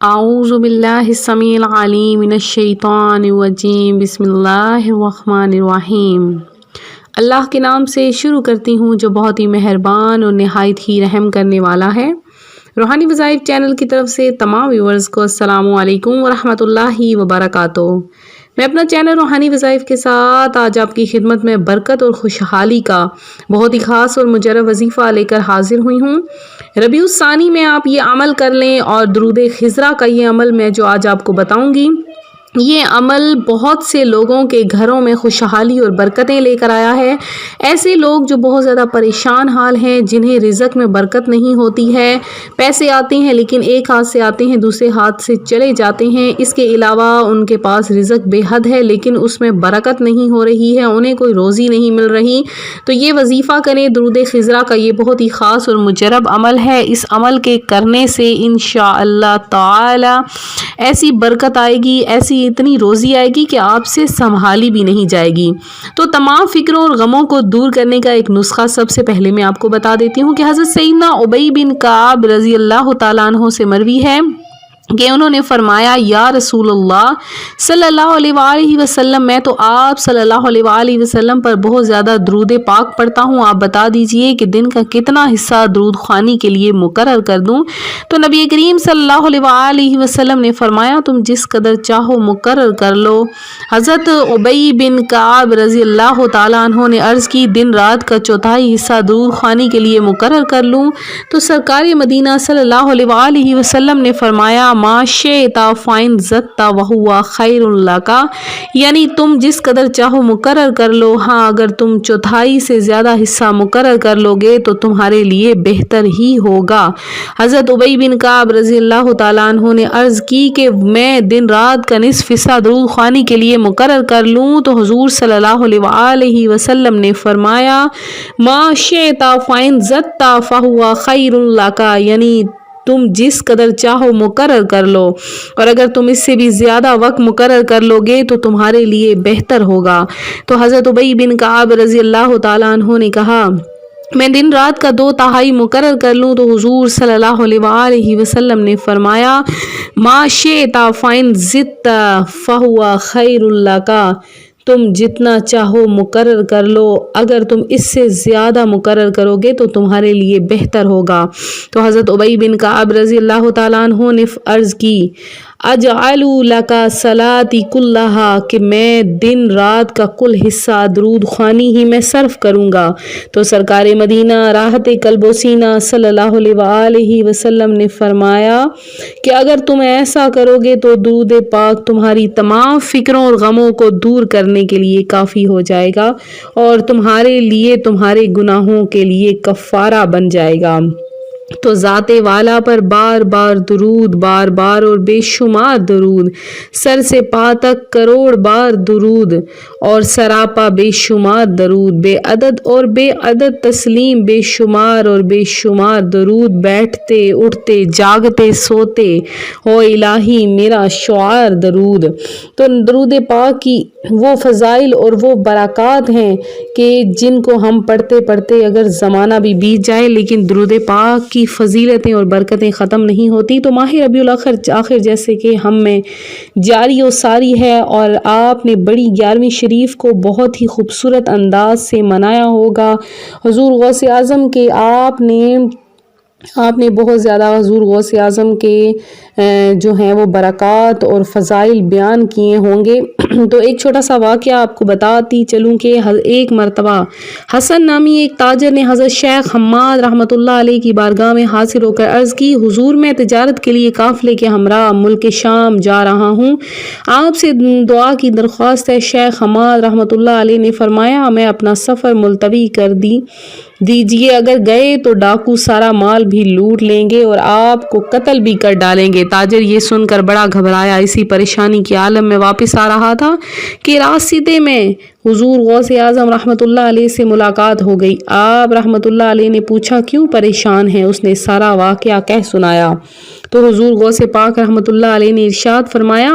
اعوذ باللہ السمیع العلیم من الشیطان الرجیم بسم اللہ الرحمن الرحیم۔ اللہ کے نام سے شروع کرتی ہوں جو بہت ہی مہربان اور نہایت ہی رحم کرنے والا ہے۔ روحانی وظائف چینل کی طرف سے تمام ویورز کو السلام علیکم ورحمۃ اللہ وبرکاتہ۔ میں اپنا چینل روحانی وظائف کے ساتھ آج آپ کی خدمت میں برکت اور خوشحالی کا بہت ہی خاص اور مجرب وظیفہ لے کر حاضر ہوئی ہوں۔ ربیع الثانی میں آپ یہ عمل کر لیں، اور درود خضرہ کا یہ عمل میں جو آج آپ کو بتاؤں گی، یہ عمل بہت سے لوگوں کے گھروں میں خوشحالی اور برکتیں لے کر آیا ہے۔ ایسے لوگ جو بہت زیادہ پریشان حال ہیں، جنہیں رزق میں برکت نہیں ہوتی ہے، پیسے آتے ہیں لیکن ایک ہاتھ سے آتے ہیں دوسرے ہاتھ سے چلے جاتے ہیں، اس کے علاوہ ان کے پاس رزق بے حد ہے لیکن اس میں برکت نہیں ہو رہی ہے، انہیں کوئی روزی نہیں مل رہی، تو یہ وظیفہ کریں۔ درود خضرہ کا یہ بہت ہی خاص اور مجرب عمل ہے۔ اس عمل کے کرنے سے انشاءاللہ تعالی ایسی برکت آئے گی، ایسی اتنی روزی آئے گی کہ آپ سے سنبھالی بھی نہیں جائے گی۔ تو تمام فکروں اور غموں کو دور کرنے کا ایک نسخہ سب سے پہلے میں آپ کو بتا دیتی ہوں کہ حضرت سیدنا ابی بن کعب رضی اللہ تعالیٰ عنہ سے مروی ہے کہ انہوں نے فرمایا، یا رسول اللہ صلی اللہ علیہ وآلہ وسلم، میں تو آپ صلی اللہ علیہ وآلہ وسلم پر بہت زیادہ درود پاک پڑھتا ہوں، آپ بتا دیجئے کہ دن کا کتنا حصہ درود خوانی کے لیے مقرر کر دوں؟ تو نبی کریم صلی اللہ علیہ وآلہ وسلم نے فرمایا، تم جس قدر چاہو مقرر کر لو۔ حضرت ابی بن کعب رضی اللہ تعالیٰ عنہ نے عرض کی، دن رات کا چوتھائی حصہ درود خوانی کے لیے مقرر کر لوں؟ تو سرکار مدینہ صلی اللہ علیہ وآلہ وسلم نے فرمایا، ما شئت فإن زدت وهو خیر لک، یعنی تم جس قدر چاہو مقرر کر لو، ہاں اگر تم چوتھائی سے زیادہ حصہ مقرر کر لو گے تو تمہارے لیے بہتر ہی ہوگا۔ حضرت ابی بن کعب رضی اللہ تعالیٰ عنہ نے عرض کی کہ میں دن رات کا نصف حصہ درود خوانی کے لیے مقرر کر لوں؟ تو حضور صلی اللہ علیہ وآلہ وسلم نے فرمایا، ما شئت فإن زدت فهو خیر لک، یعنی تم جس قدر چاہو مقرر کر لو، اور اگر تم اس سے بھی زیادہ وقت مقرر کر لو گے تو تمہارے لیے بہتر ہوگا۔ تو حضرت ابی بن کعب رضی اللہ تعالیٰ عنہ نے کہا، میں دن رات کا 2/3 مقرر کر لوں؟ تو حضور صلی اللہ علیہ وآلہ وسلم نے فرمایا، ما شئت فإن زدت فهو خیر لک، تم جتنا چاہو مقرر کر لو، اگر تم اس سے زیادہ مقرر کرو گے تو تمہارے لیے بہتر ہوگا۔ تو حضرت ابی بن کعب رضی اللہ تعالیٰ عنہ نے عرض کی، اجعل لک صلاتی کلہا، کہ میں دن رات کا کل حصہ درود خوانی ہی میں صرف کروں گا۔ تو سرکار مدینہ راحت قلب و سینہ صلی اللہ علیہ وآلہ وسلم نے فرمایا کہ اگر تم ایسا کرو گے تو درود پاک تمہاری تمام فکروں اور غموں کو دور کرنے کے لیے کافی ہو جائے گا، اور تمہارے لیے تمہارے گناہوں کے لیے کفارہ بن جائے گا۔ تو ذات والا پر بار بار درود، بار بار اور بے شمار درود، سر سے پا تک کروڑ بار درود، اور سراپا بے شمار درود، بے عدد اور بے عدد تسلیم، بے شمار اور بے شمار درود، بیٹھتے اٹھتے جاگتے سوتے، او الہی میرا شعار درود۔ تو درود پاک کی وہ فضائل اور وہ برکات ہیں کہ جن کو ہم پڑھتے پڑھتے اگر زمانہ بھی بیت جائے لیکن درود پاک کی فضیلتیں اور برکتیں ختم نہیں ہوتی۔ تو ماہ ربیع الاخر جیسے کہ ہم میں جاری و ساری ہے، اور آپ نے بڑی 11ویں شریف کو بہت ہی خوبصورت انداز سے منایا ہوگا۔ حضور غوث اعظم کے آپ نے بہت زیادہ حضور غوث اعظم کے جو ہیں وہ برکات اور فضائل بیان کیے ہوں گے۔ تو ایک چھوٹا سا واقعہ آپ کو بتاتی چلوں کہ ایک مرتبہ حسن نامی ایک تاجر نے حضرت شیخ حماد رحمۃ اللہ علیہ کی بارگاہ میں حاضر ہو کر عرض کی، حضور میں تجارت کے لیے قافلے کے ہمراہ ملک شام جا رہا ہوں، آپ سے دعا کی درخواست ہے۔ شیخ حماد رحمۃ اللہ علیہ نے فرمایا، میں اپنا سفر ملتوی کر دیجئے، اگر گئے تو ڈاکو سارا مال بھی لوٹ لیں گے اور آپ کو قتل بھی کر ڈالیں گے۔ تاجر یہ سن کر بڑا گھبرایا، اسی پریشانی کے عالم میں واپس آ رہا تھا کہ راستے میں حضور غوث اعظم رحمۃ اللہ علیہ سے ملاقات ہو گئی۔ آپ رحمۃ اللہ علیہ نے پوچھا، کیوں پریشان ہیں؟ اس نے سارا واقعہ کہہ سنایا۔ تو حضور غوث پاک رحمۃ اللہ علیہ نے ارشاد فرمایا،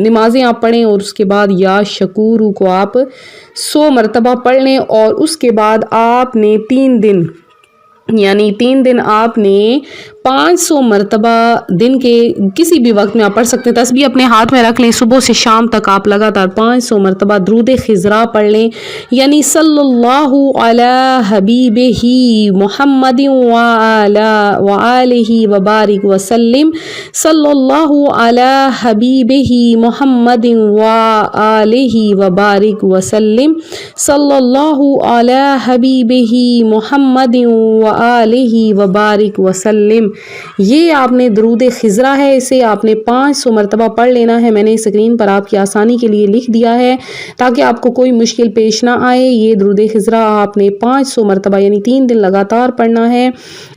نمازیں آپ پڑھیں اور اس کے بعد یا شکورو کو آپ 100 مرتبہ پڑھ لیں، اور اس کے بعد آپ نے 3 دن یعنی 3 دن آپ نے 500 مرتبہ دن کے کسی بھی وقت میں آپ پڑھ سکتے ہیں، تسبیح اپنے ہاتھ میں رکھ لیں، صبح سے شام تک آپ لگاتار 500 مرتبہ درود خضرا پڑھ لیں، یعنی صلی اللہ علی حبیبہ محمد وآلہ وبارک وسلم، صلی اللہ علی حبیبہ محمد وآلہ وبارک وسلم، صلی اللہ علی حبیبہ محمد وآلہ وبارک وسلم۔ یہ آپ نے درود خضرا ہے، اسے آپ نے 500 مرتبہ پڑھ لینا ہے۔ میں نے اسکرین پر آپ کی آسانی کے لیے لکھ دیا ہے تاکہ آپ کو کوئی مشکل پیش نہ آئے۔ یہ درود خضرا آپ نے 500 مرتبہ یعنی 3 دن لگاتار پڑھنا ہے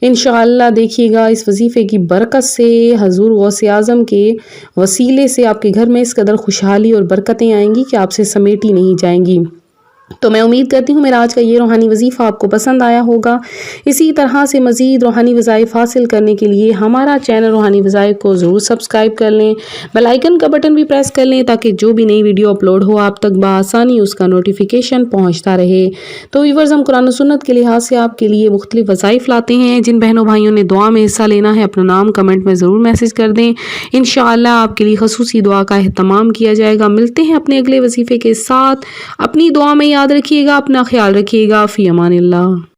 انشاءاللہ۔ دیکھیے گا اس وظیفے کی برکت سے، حضور غوث اعظم کے وسیلے سے آپ کے گھر میں اس قدر خوشحالی اور برکتیں آئیں گی کہ آپ سے سمیٹی نہیں جائیں گی۔ تو میں امید کرتی ہوں میرا آج کا یہ روحانی وظیفہ آپ کو پسند آیا ہوگا۔ اسی طرح سے مزید روحانی وظائف حاصل کرنے کے لیے ہمارا چینل روحانی وظائف کو ضرور سبسکرائب کر لیں، بیل آئیکن کا بٹن بھی پریس کر لیں تاکہ جو بھی نئی ویڈیو اپلوڈ ہو آپ تک بآسانی اس کا نوٹیفیکیشن پہنچتا رہے۔ تو ویورز، ہم قرآن و سنت کے لحاظ سے آپ کے لیے مختلف وظائف لاتے ہیں۔ جن بہنوں بھائیوں نے دعا میں حصہ لینا ہے اپنا نام کمنٹ میں ضرور میسج کر دیں، انشاءاللہ آپ کے لیے خصوصی دعا کا اہتمام کیا جائے گا۔ ملتے ہیں اپنے اگلے وظیفے کے ساتھ، اپنی دعا میں یاد رکھیے گا، اپنا خیال رکھیے گا، فی امان اللہ۔